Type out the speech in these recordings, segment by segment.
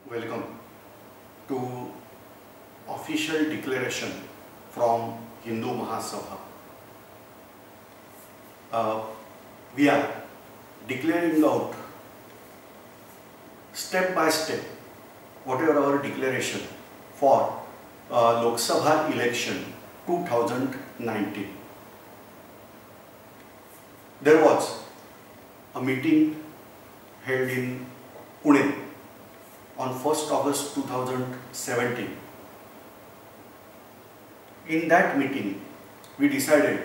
Welcome to official declaration from Hindu Mahasabha. We are declaring out step by step whatever our declaration for Lok Sabha election 2019. There was a meeting held in Pune on 1st August 2017. In that meeting, we decided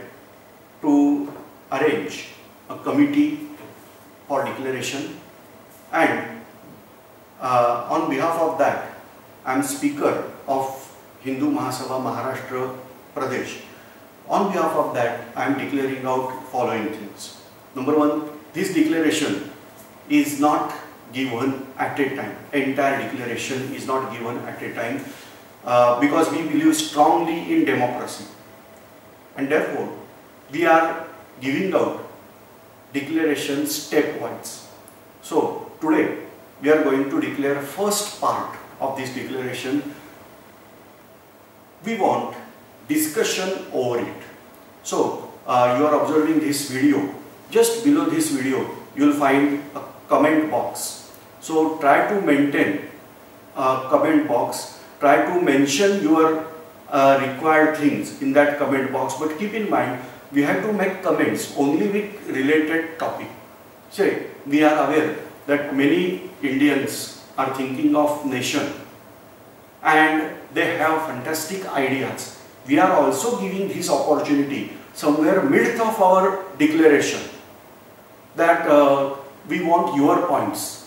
to arrange a committee for declaration, and on behalf of that, I am Speaker of Hindu Mahasabha Maharashtra Pradesh. On behalf of that, I am declaring out following things. Number one, this declaration is not given at a time. Entire declaration is not given at a time because we believe strongly in democracy, and therefore we are giving out declaration stepwise. So today we are going to declare first part of this declaration. We want discussion over it. So you are observing this video. Just below this video you will find a comment box. So try to maintain a comment box, try to mention your required things in that comment box, but keep in mind we have to make comments only with related topic. Say, we are aware that many Indians are thinking of nation and they have fantastic ideas. We are also giving this opportunity somewhere mid of our declaration that we want your points.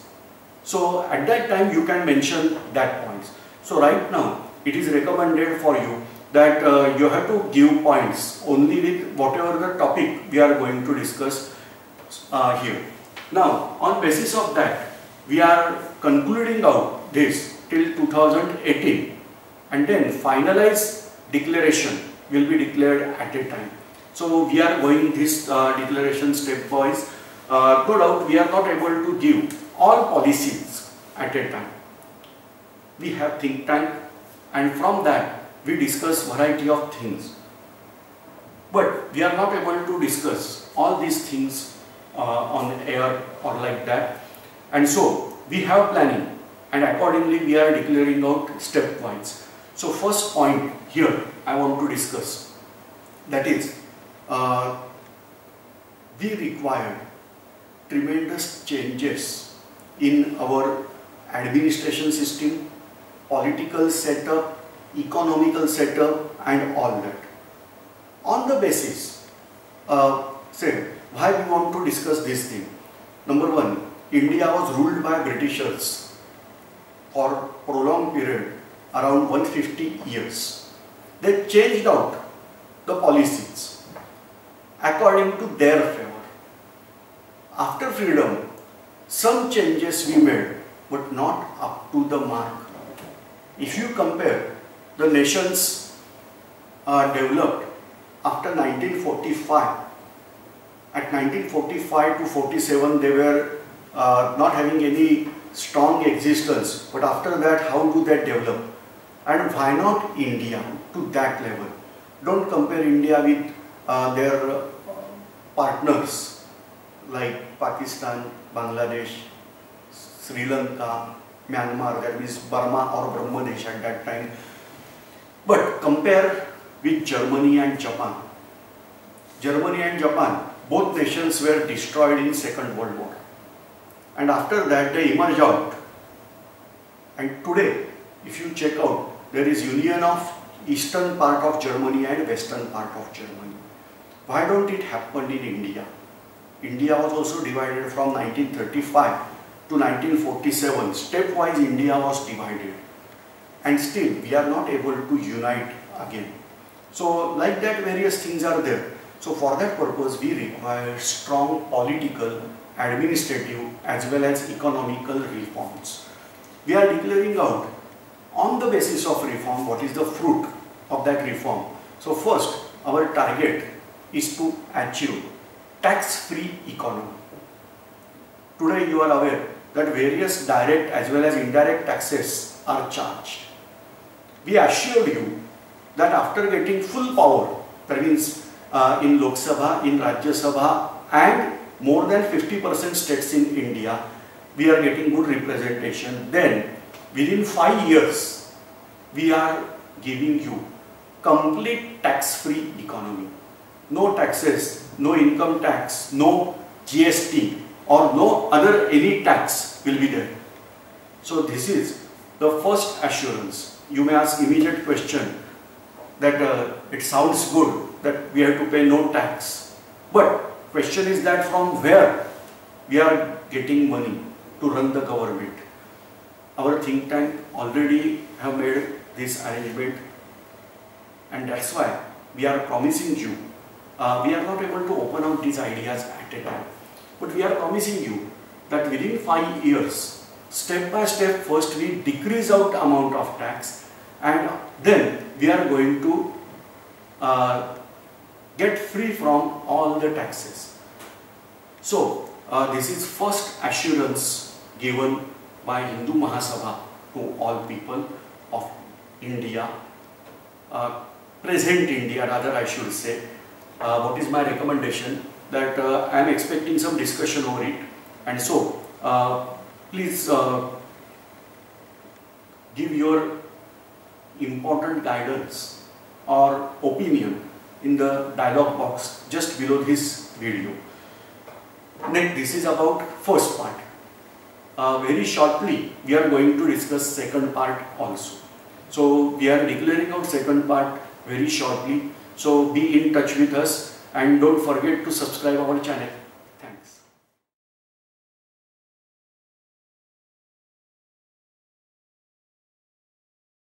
So at that time you can mention that points. So right now it is recommended for you that you have to give points only with whatever the topic we are going to discuss here. Now on basis of that we are concluding out this till 2018, and then finalized declaration will be declared at a time. So we are going this declaration stepwise. No doubt we are not able to give all policies at a time. We have think tank, and from that we discuss variety of things. But we are not able to discuss all these things on air or like that. And so we have planning, and accordingly we are declaring out stepwise. So first point here I want to discuss, that is we require tremendous changes in our administration system, political setup, economical setup, and all that. On the basis, say, why we want to discuss this thing? Number one, India was ruled by Britishers for prolonged period, around 150 years. They changed out the policies according to their favor. After freedom, some changes we made, but not up to the mark. If you compare the nations developed after 1945, at 1945 to 47 they were not having any strong existence, but after that how do they develop? And why not India to that level? Don't compare India with their partners like Pakistan, Bangladesh, Sri Lanka, Myanmar, that means Burma or Brahmadesh at that time. But compare with Germany and Japan. Germany and Japan, both nations were destroyed in Second World War. And after that they emerged out. And today, if you check out, there is union of eastern part of Germany and western part of Germany. Why don't it happen in India? India was also divided from 1935 to 1947. Stepwise India was divided, and still we are not able to unite again. So like that various things are there. So for that purpose we require strong political, administrative as well as economical reforms. We are declaring out on the basis of reform what is the fruit of that reform. So first our target is to achieve tax-free economy. Today you are aware that various direct as well as indirect taxes are charged. We assured you that after getting full power, that means in Lok Sabha, in Rajya Sabha and more than 50% states in India, we are getting good representation. Then within 5 years, we are giving you complete tax-free economy. No taxes, no income tax, no GST or no other any tax will be there. So this is the first assurance. You may ask immediate question that it sounds good that we have to pay no tax. But question is that from where we are getting money to run the government. Our think tank already have made this arrangement, and that's why we are promising you. We are not able to open out these ideas at a time, but we are promising you that within 5 years, step by step, first we decrease out amount of tax, and then we are going to get free from all the taxes. So this is first assurance given by Hindu Mahasabha to all people of India, present India rather I should say. What is my recommendation? That I am expecting some discussion over it, and so please give your important guidance or opinion in the dialog box just below this video. Next, this is about first part. Very shortly we are going to discuss second part also. So we are declaring out second part very shortly. So be in touch with us and don't forget to subscribe our channel.